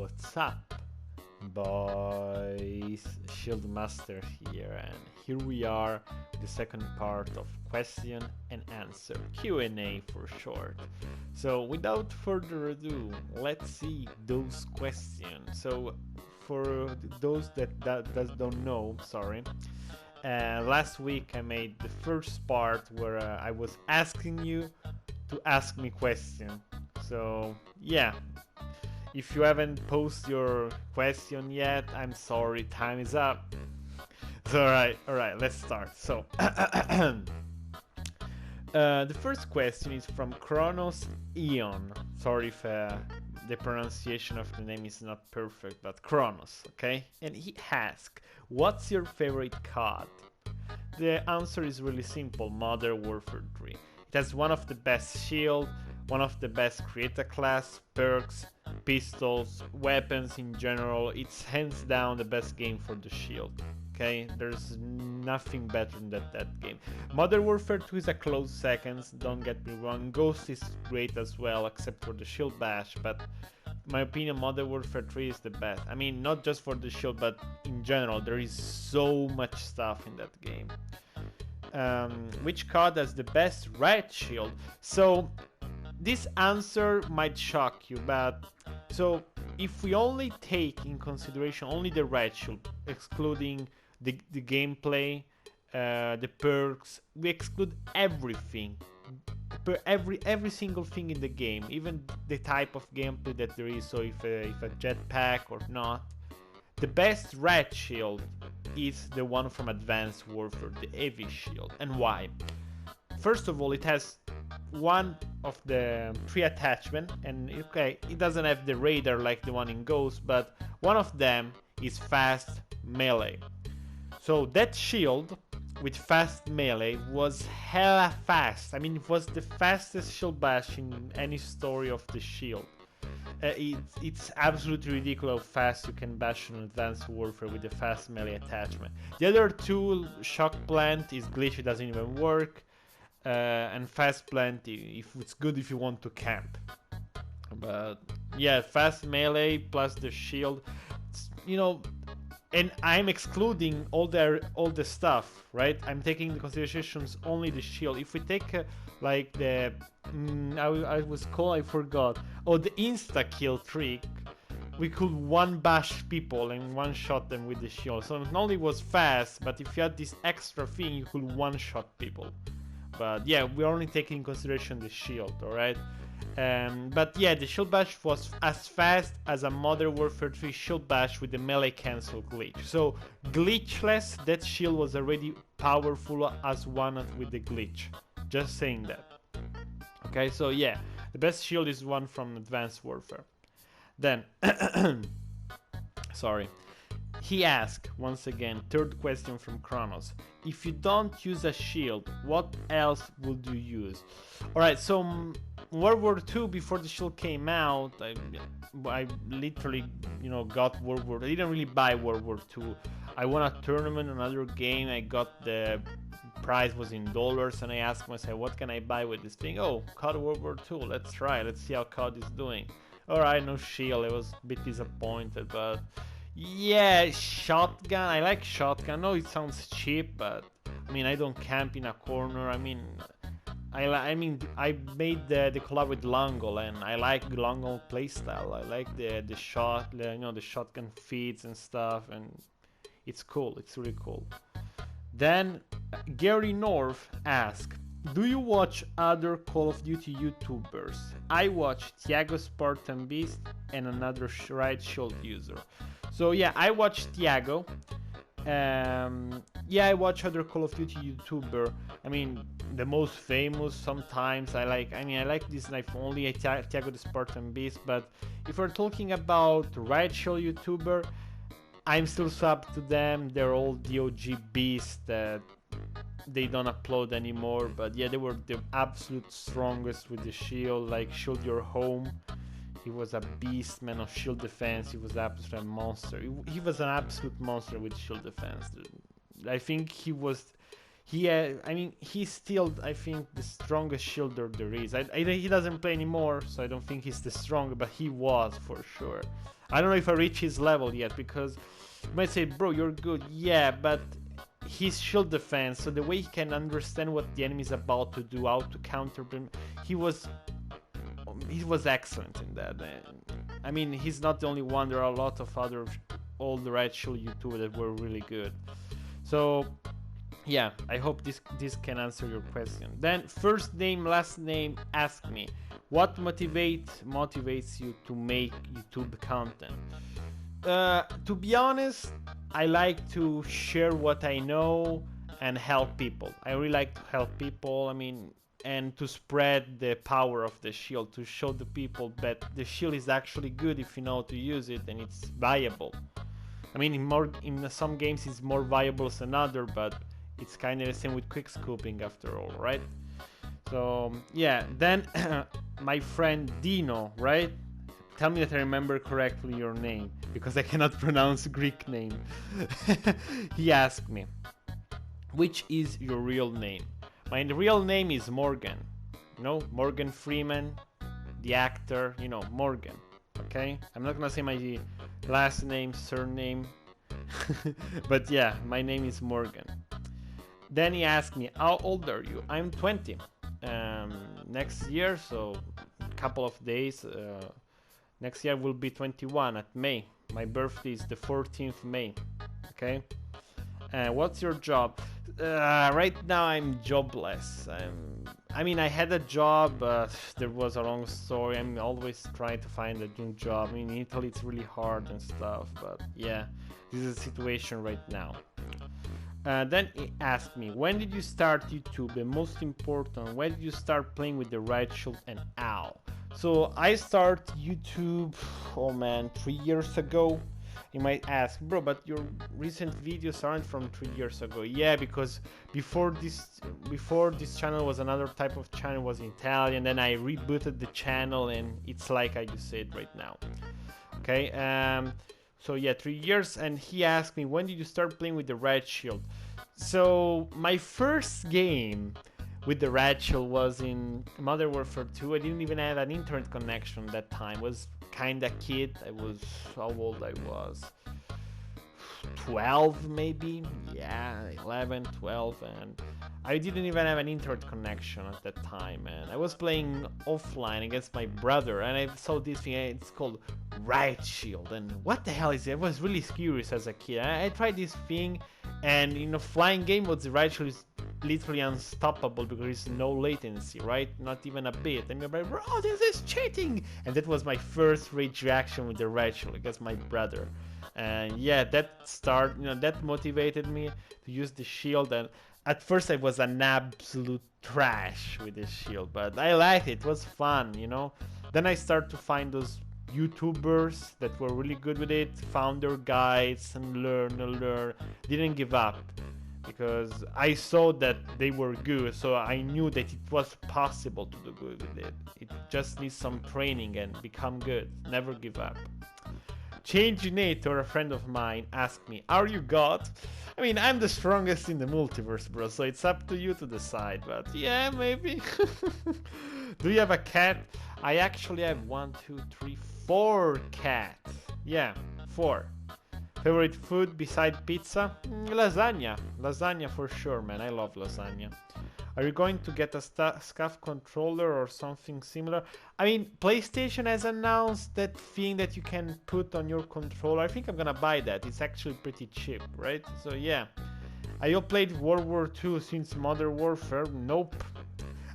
What's up, boys? ShieldMaster here, and here we are, the second part of question and answer, Q&A for short. So without further ado, let's see those questions. So for those that don't know, sorry, last week I made the first part where I was asking you to ask me questions. So yeah, if you haven't posted your question yet, I'm sorry, time is up. So, alright, let's start. So, the first question is from Kronos Eon. Sorry if the pronunciation of the name is not perfect, but Kronos, okay? And he asks, what's your favorite COD? The answer is really simple, Modern Warfare 3. It has one of the best shield, one of the best creator class, perks, pistols, weapons in general. It's hands down the best game for the shield. Okay, there's nothing better than that game. Modern Warfare 2 is a close second, don't get me wrong. Ghost is great as well, except for the shield bash, but in my opinion, Modern Warfare 3 is the best. I mean, not just for the shield, but in general, there is so much stuff in that game. Which card has the best red shield? So this answer might shock you, but so if we only take in consideration only the red shield, excluding the gameplay, the perks, we exclude everything, every single thing in the game, even the type of gameplay that there is. So if a jetpack or not, the best red shield is the one from Advanced Warfare, the heavy shield. And why? First of all, it has one of the 3 attachments, and okay, it doesn't have the radar like the one in Ghost, but one of them is fast melee. So that shield with fast melee was hella fast. I mean, it was the fastest shield bash in any story of the shield. It's absolutely ridiculous how fast you can bash on Advanced Warfare with the fast melee attachment. The other two, Shock Plant is glitchy, doesn't even work. And fast plant, if it's good if you want to camp. But yeah, fast melee plus the shield, you know, and I'm excluding all the stuff, right? I'm taking into considerations only the shield. If we take like the I forgot. Oh, the insta kill trick. We could one bash people and one shot them with the shield. So not only was fast, but if you had this extra thing, you could one shot people. But yeah, we're only taking in consideration the shield, alright? But yeah, the shield bash was as fast as a Modern Warfare 3 shield bash with the melee cancel glitch. So glitchless, that shield was already powerful as one with the glitch. Just saying that. Okay, so yeah, the best shield is one from Advanced Warfare. Then, sorry. He asked, once again, third question from Kronos. If you don't use a shield, what else would you use? Alright, so World War II, before the shield came out, I literally, got World War. I didn't really buy World War II. I won a tournament, another game. I got the prize was in dollars, and I asked myself, what can I buy with this thing? Oh, COD World War II. Let's try. Let's see how COD is doing. Alright, no shield. I was a bit disappointed, but yeah, shotgun. I like shotgun. I know it sounds cheap, but I mean, I don't camp in a corner. I mean, I made the collab with Longo, and I like Longo playstyle. I like the shot, the shotgun feeds and stuff, and it's cool. It's really cool. Then Gary North asked, do you watch other Call of Duty YouTubers? I watch Thiago Spartan Beast and another right shield user. So yeah, I watch Thiago. Yeah, I watch other Call of Duty YouTuber. I mean, the most famous sometimes. I like this knife only, Thiago the Spartan Beast. But if we're talking about right shield YouTuber, I'm still sub to them. They're all DOG beasts that they don't upload anymore, but yeah, they were the absolute strongest with the shield, like Shield Your Home. He was a beast, man, of shield defense. He was absolutely a monster. He was an absolute monster with shield defense. I think he I mean, he's still, I think, the strongest shielder there is. He doesn't play anymore, so I don't think he's the strongest, but he was for sure. I don't know if I reach his level yet, because you might say, bro, you're good. Yeah, but he's shield defense, so the way he can understand what the enemy is about to do, how to counter them, he was excellent in that. And, I mean, he's not the only one. There are a lot of other old Red Shield YouTubers that were really good. So yeah, I hope this can answer your question. Then first name, last name, ask me. What motivates you to make YouTube content? To be honest, I like to share what I know and help people. I really like to help people, I mean, and to spread the power of the shield, to show the people that the shield is actually good if you know how to use it and it's viable. I mean, in some games it's more viable than other, but it's kind of the same with quickscoping after all, right? So yeah, then my friend Dino, right? Tell me that I remember correctly your name, because I cannot pronounce Greek name. He asked me, which is your real name? My real name is Morgan. You know, Morgan Freeman, the actor, you know, Morgan. Okay? I'm not gonna say my last name, surname, but yeah, my name is Morgan. Then he asked me, how old are you? I'm 20. Next year, so a couple of days, next year will be 21 at May. My birthday is the 14th May. Okay? What's your job? Right now I'm jobless. I mean, I had a job, but there was a long story. I'm always trying to find a new job. I mean, in Italy it's really hard and stuff, but yeah, this is the situation right now. Then he asked me, when did you start YouTube? And most important, when did you start playing with the Red Shield and how? So I started YouTube, oh man, 3 years ago. You might ask, bro, but your recent videos aren't from 3 years ago. Yeah, because before this channel was another type of channel, was in Italian. Then I rebooted the channel, and it's like I just said right now. Okay, so yeah, 3 years. And he asked me, when did you start playing with the Red Shield? So my first game with the Red Shield was in Modern Warfare 2. I didn't even have an internet connection at that time. I was kinda kid. I was, how old I was? 12 maybe? Yeah, 11, 12, and I didn't even have an internet connection at that time, and I was playing offline against my brother, and I saw this thing, it's called Red Shield, and what the hell is it? I was really curious as a kid. I tried this thing, and in a flying game mode, the Red Shield is literally unstoppable because there is no latency, right? Not even a bit. And you're like, bro, this is cheating! And that was my first rage reaction with the Red Shield against my brother. And yeah, that motivated me to use the shield. And at first I was an absolute trash with the shield, but I liked it. It was fun, you know. Then I started to find those YouTubers that were really good with it, found their guides and learn. Didn't give up, because I saw that they were good, so I knew that it was possible to do good with it. It just needs some training and become good. Never give up. Changeinator, a friend of mine, asked me, are you God? I mean, I'm the strongest in the multiverse, bro, so it's up to you to decide, but yeah, maybe. Do you have a cat? I actually have 4 cats. Yeah, 4. Favorite food beside pizza? Lasagna. Lasagna for sure, man. I love lasagna. Are you going to get a SCAF controller or something similar? I mean, PlayStation has announced that thing that you can put on your controller. I think I'm gonna buy that. It's actually pretty cheap, right? So yeah. I played World War II since Modern Warfare. Nope.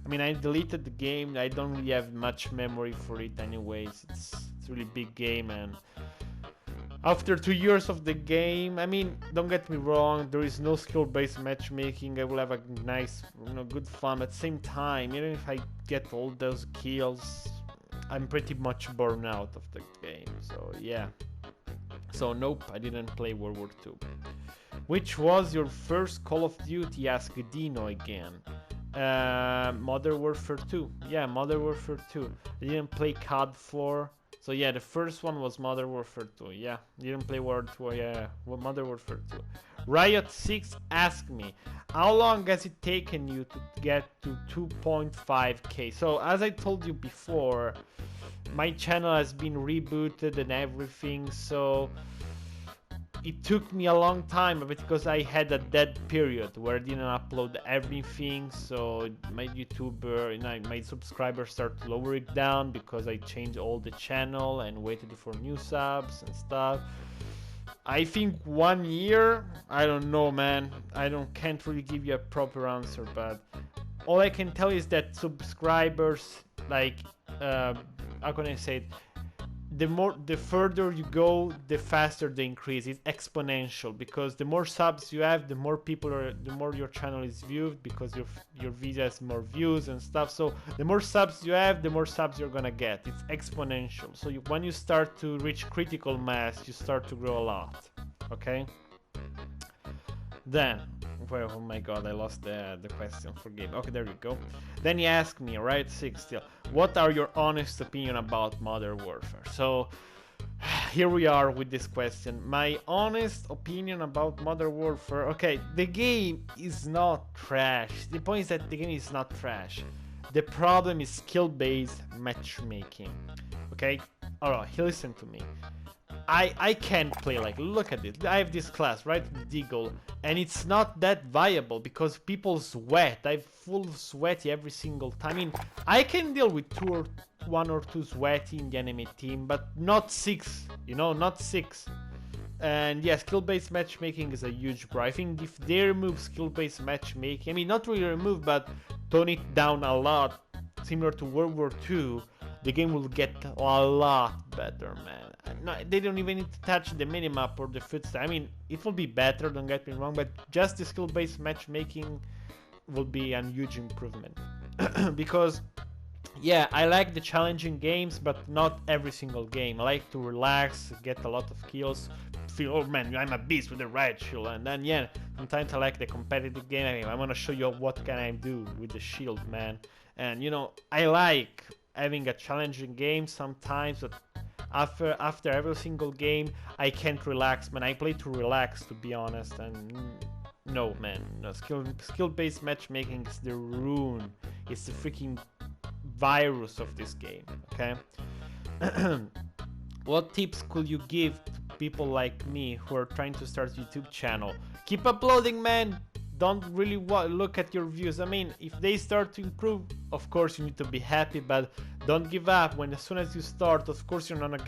I mean, I deleted the game. I don't really have much memory for it anyways. It's a really big game, and after 2 years of the game, I mean, don't get me wrong, there is no skill-based matchmaking. I will have a nice, good fun. At the same time, even if I get all those kills, I'm pretty much burned out of the game. So yeah. So nope, I didn't play World War II. Which was your first Call of Duty? Asked Dino again. Modern Warfare 2. Yeah, Modern Warfare 2. I didn't play COD 4. So yeah, the first one was Modern Warfare 2. Yeah, didn't play World War 2. Yeah, Modern Warfare 2. Riot6 asked me, how long has it taken you to get to 2.5k? So as I told you before, my channel has been rebooted and everything, so it took me a long time because I had a dead period where I didn't upload everything, so my YouTuber and my subscribers started to lower it down because I changed all the channel and waited for new subs and stuff. I think 1 year, I don't know, man. Can't really give you a proper answer, but all I can tell is that subscribers, like, how can I say it? The further you go, the faster they increase. It's exponential because the more subs you have, the more your channel is viewed because your video has more views and stuff. So the more subs you have, the more subs you're gonna get. It's exponential. So when you start to reach critical mass, you start to grow a lot. Okay. Then, well, oh my god, I lost the question. Forgive. Okay, there you go. Then he asked me, right, 6 still, what are your honest opinion about Modern Warfare? So here we are with this question. My honest opinion about Modern Warfare. Okay, the game is not trash. The point is that the game is not trash. The problem is skill-based matchmaking. Okay, alright, listen to me. I can't play, like, look at it. I have this class, right, Deagle, and it's not that viable because people sweat. I'm full sweaty every single time. I mean, I can deal with 1 or 2 sweaty in the enemy team, but not 6, you know, not 6. And yeah, skill-based matchmaking is a huge bro. I think if they remove skill-based matchmaking, I mean, not really remove, but tone it down a lot, similar to World War II, the game will get a lot better, man. No, they don't even need to touch the minimap or the footstep. I mean, it will be better, don't get me wrong, but just the skill-based matchmaking will be a huge improvement. Because, yeah, I like the challenging games, but not every single game. I like to relax, get a lot of kills, feel, oh man, I'm a beast with the riot shield, and then, yeah, sometimes I like the competitive game. I mean, I want to show you what can I do with the shield, man. And, you know, I like having a challenging game sometimes, but after every single game, I can't relax, man. I play to relax, to be honest, and no, man. No, skill-based matchmaking is the ruin. It's the freaking virus of this game, okay? What tips could you give to people like me who are trying to start a YouTube channel? Keep uploading, man. Don't really look at your views. I mean, if they start to improve, of course you need to be happy, but don't give up. As soon as you start, of course you're not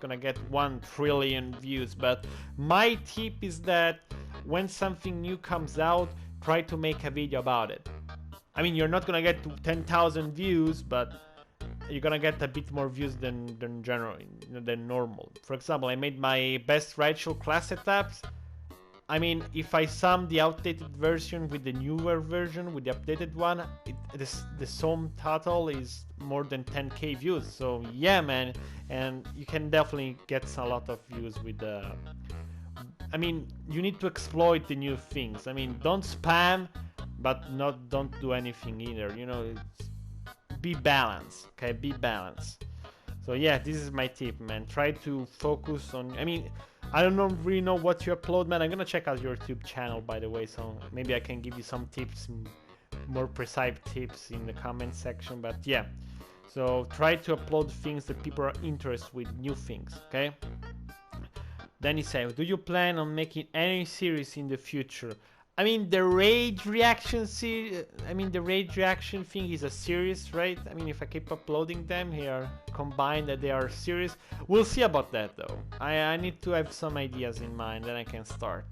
gonna get 1 trillion views. But my tip is that when something new comes out, try to make a video about it. I mean, you're not gonna get to 10,000 views, but you're gonna get a bit more views than normal. For example, I made my best riot shield class setups. I mean, if I sum the outdated version with the newer version, with the updated one, the sum total is more than 10k views. So yeah, man, and you can definitely get a lot of views with the... I mean, you need to exploit the new things. I mean, don't spam, but don't do anything either. You know, be balanced, okay? Be balanced. So yeah, this is my tip, man. Try to focus on... I mean, I don't really know what you upload, man. I'm gonna check out your YouTube channel, by the way, so maybe I can give you some tips, more precise tips in the comment section. But yeah, so try to upload things that people are interested with, new things, okay? Then he said, do you plan on making any series in the future? I mean, the rage reaction thing is a series, right? I mean, if I keep uploading them here, combined that they are series, we'll see about that though. I need to have some ideas in mind, then I can start.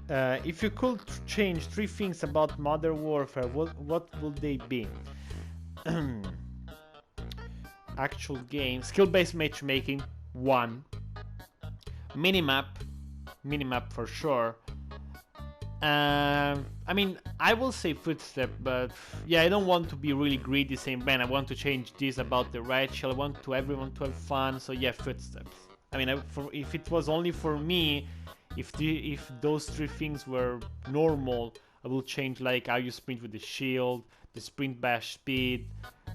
If you could change 3 things about Modern Warfare, what would they be? Actual game, skill-based matchmaking, 1. Minimap for sure. I mean, I will say footstep, but yeah, I don't want to be really greedy saying, man, I want to change this about the riot shield, I want everyone to have fun, so yeah, footsteps. I mean, if it was only for me, if those 3 things were normal, I will change like how you sprint with the shield, the sprint bash speed,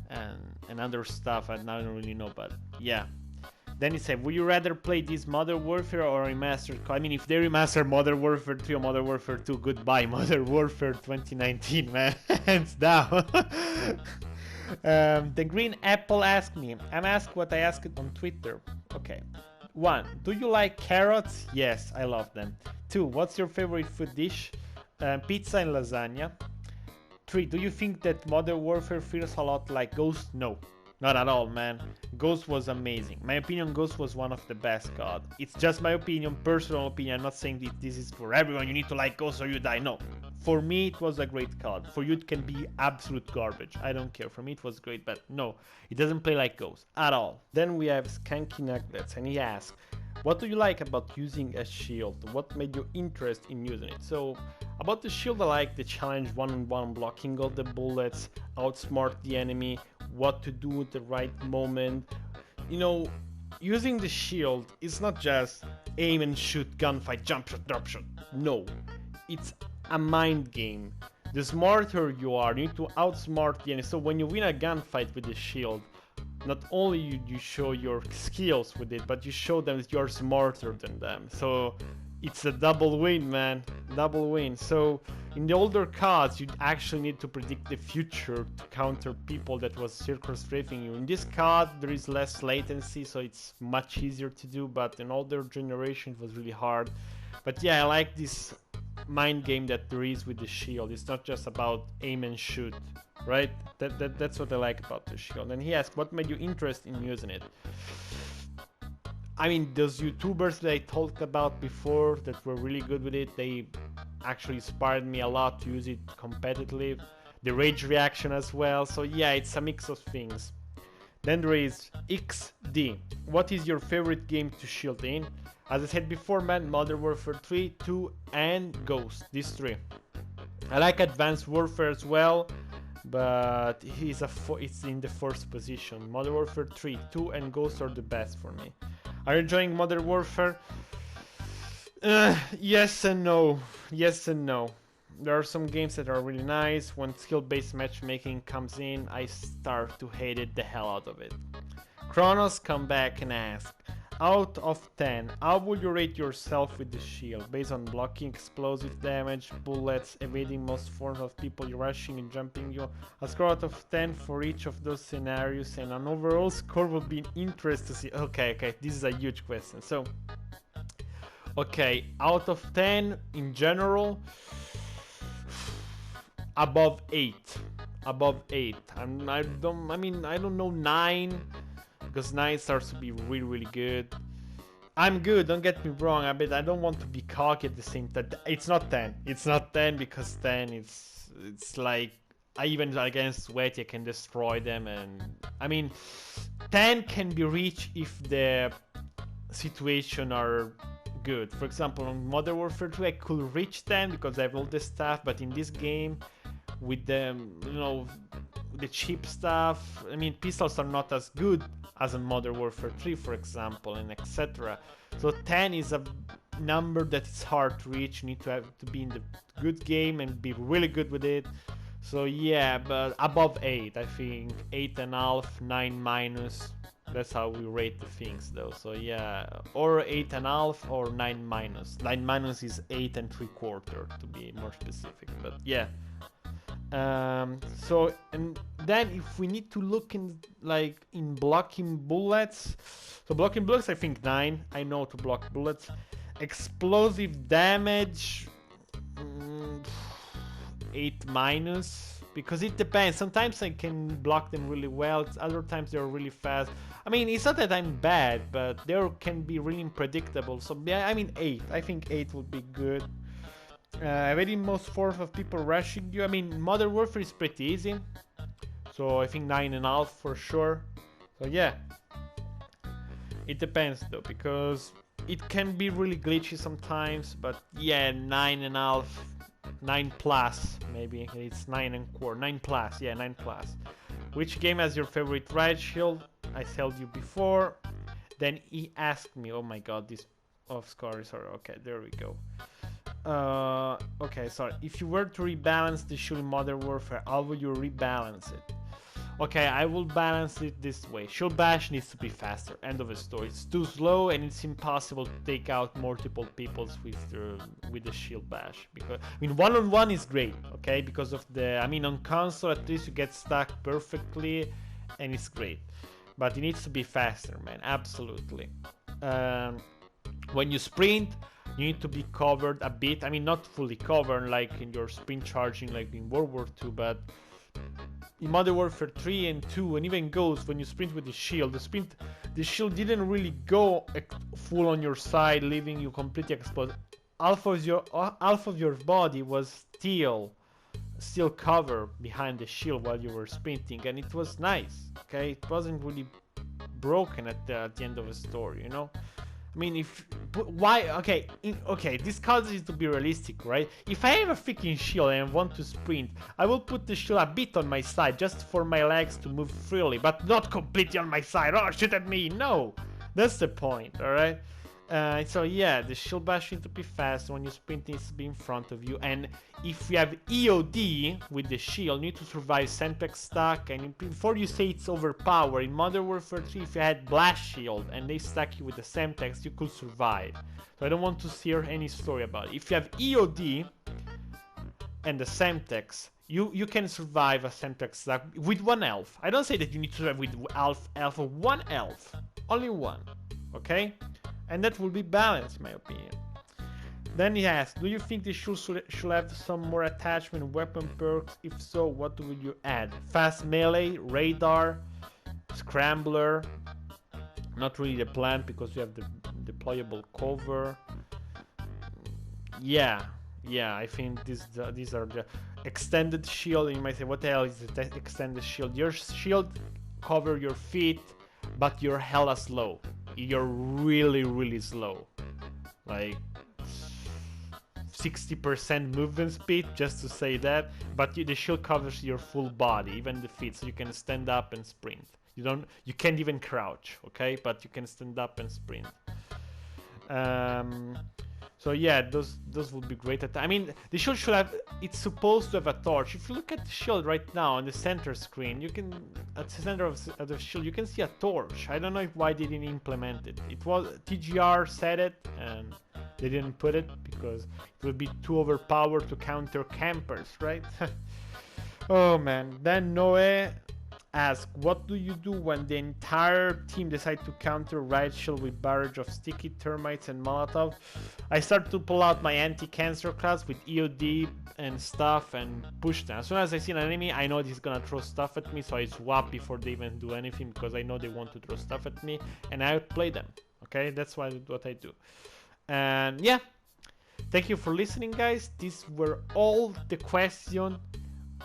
and other stuff I don't really know, but yeah. Then he said, would you rather play this Modern Warfare or remastered? I mean, if they remaster Modern Warfare 3 or Modern Warfare 2, goodbye Modern Warfare 2019, man. Hands down. The Green Apple asked me. I'm asked what I asked on Twitter. Okay. 1. Do you like carrots? Yes, I love them. 2. What's your favorite food dish? Pizza and lasagna. 3. Do you think that Modern Warfare feels a lot like Ghost? No. Not at all, man. Ghost was amazing. My opinion, Ghost was one of the best COD. It's just my opinion, personal opinion. I'm not saying that this is for everyone. You need to like Ghost or you die. No. For me, it was a great COD. For you, it can be absolute garbage. I don't care. For me, it was great, but no. It doesn't play like Ghost at all. Then we have Skanky Nuggets, and he asks, what do you like about using a shield? What made you interested in using it? So, about the shield, I like the challenge one-on-one, blocking all the bullets, outsmart the enemy, what to do at the right moment. You know, using the shield is not just aim and shoot, gunfight, jump shot, drop shot. No, it's a mind game. The smarter you are, you need to outsmart the enemy. So when you win a gunfight with the shield, not only you show your skills with it, but you show them that you're smarter than them. So it's a double win, man. Double win. So in the older CODs, you actually need to predict the future to counter people that was circle-strafing you. In this COD, there is less latency, so it's much easier to do, but in older generation, it was really hard. But yeah, I like this mind game that there is with the shield. It's not just about aim and shoot, right? That's what I like about the shield. And he asked, what made you interested in using it? I mean, those YouTubers that I talked about before that were really good with it, they actually inspired me a lot to use it competitively. The rage reaction as well. So yeah, it's a mix of things. Then there is XD. What is your favorite game to shield in? As I said before, man, Modern Warfare 3, 2, and Ghost. These 3. I like Advanced Warfare as well, but it's in the first position. Modern Warfare 3, 2, and Ghost are the best for me. Are you enjoying Modern Warfare? Yes and no. Yes and no. There are some games that are really nice. When skill-based matchmaking comes in, I start to hate it the hell out of it. Kronos come back and ask, out of 10, how would you rate yourself with the shield? Based on blocking, explosive damage, bullets, evading most forms of people rushing and jumping you. A score out of 10 for each of those scenarios, and an overall score would be interesting to see. Okay, this is a huge question. So, okay, out of 10 in general, above 8. Above 8. I don't know 9. Because 9 starts to be really good. I'm good, don't get me wrong, but I don't want to be cocky at the same time. It's not 10. It's not 10 because 10 it's like, even against Sweaty I can destroy them, and I mean 10 can be reached if the situation are good. For example, on Modern Warfare 2 I could reach 10 because I have all the stuff, but in this game with the, the cheap stuff, I mean pistols are not as good as in Modern Warfare 3, for example, and etc. So 10 is a number that is hard to reach. You need to be in the good game and be really good with it. So yeah, but above 8, I think 8.5, 9 minus. That's how we rate the things though. So yeah, or 8.5 or 9 minus. 9 minus is 8 3/4 to be more specific. But yeah. So, and then if we need to look in blocking bullets, so blocking bullets I think 9. I know to block bullets. Explosive damage 8 minus, because it depends. Sometimes I can block them really well, other times they're really fast. I mean, it's not that I'm bad, but they can be really unpredictable. So yeah, I mean 8. I think 8 would be good. Evading most forms of people rushing you. I mean, Modern Warfare is pretty easy, so I think 9.5 for sure. So yeah, it depends though, because it can be really glitchy sometimes. But yeah, 9.5, 9 plus maybe. It's 9.25, 9 plus. Yeah, 9 plus. Which game has your favorite riot shield? I told you before. Then he asked me. Oh my god, this off score. Sorry. Okay, there we go. Okay, sorry. If you were to rebalance the shield in Modern Warfare, how would you rebalance it? Okay, I will balance it this way. Shield Bash needs to be faster. End of the story. It's too slow and it's impossible to take out multiple people with the Shield Bash. Because I mean, one-on-one is great, okay? Because of the, I mean, on console at least you get stuck perfectly, and it's great. But it needs to be faster, man. Absolutely. When you sprint, you need to be covered a bit. I mean, not fully covered like in your sprint charging, like in World War II, but in Modern Warfare 3 and 2 and even Ghost, when you sprint with the shield, the shield didn't really go full on your side, leaving you completely exposed. Half of your body was still covered behind the shield while you were sprinting, and it was nice. Okay, it wasn't really broken at the end of the story, you know. I mean, okay, this causes it to be realistic, right? If I have a freaking shield and I want to sprint, I will put the shield a bit on my side just for my legs to move freely, but not completely on my side. Oh, shoot at me! No, that's the point, all right? So yeah, the shield bash needs to be fast. When you sprint, it needs to be in front of you. And if you have EOD with the shield, you need to survive Semtex stack. And before you say it's overpowered, in Modern Warfare 3, if you had Blast Shield and they stack you with the Semtex, you could survive. So I don't want to hear any story about it. If you have EOD and the Semtex, you can survive a Semtex stack with one elf. I don't say that you need to survive with elf of one elf, only one, okay? And that will be balanced, in my opinion. Then he asks, do you think the shield should have some more attachment weapon perks? If so, what would you add? Fast melee, radar, scrambler. Not really the plan because you have the deployable cover. Yeah, I think these are the extended shield. And you might say, what the hell is the extended shield? Your shield cover your feet, but you're hella slow. You're really slow, like 60% movement speed, just to say that. But the shield covers your full body, even the feet, so you can stand up and sprint. You can't even crouch, okay? But you can stand up and sprint. So yeah, those would be great. I mean, the shield should have. It's supposed to have a torch. If you look at the shield right now on the center screen, you can at the center of the shield you can see a torch. I don't know why they didn't implement it. It was TGR said it, and they didn't put it because it would be too overpowered to counter campers, right? Oh man. Then Noe asks, what do you do when the entire team decide to counter Riot Shield with barrage of sticky termites and Molotov? I start to pull out my anti-cancer class with EOD and stuff and push them. As soon as I see an enemy, I know he's gonna throw stuff at me, so I swap before they even do anything because I know they want to throw stuff at me, and I outplay them. Okay, that's what I do. And yeah, thank you for listening, guys. These were all the questions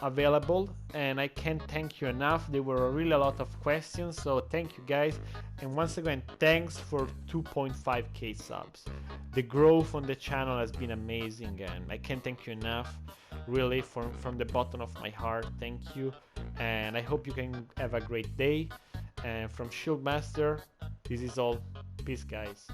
available, and I can't thank you enough. There were really a lot of questions, so thank you guys. And once again, thanks for 2.5k subs. The growth on the channel has been amazing, and I can't thank you enough, really, from the bottom of my heart. Thank you, and I hope you can have a great day. And from ShieldMaster, this is all. Peace, guys.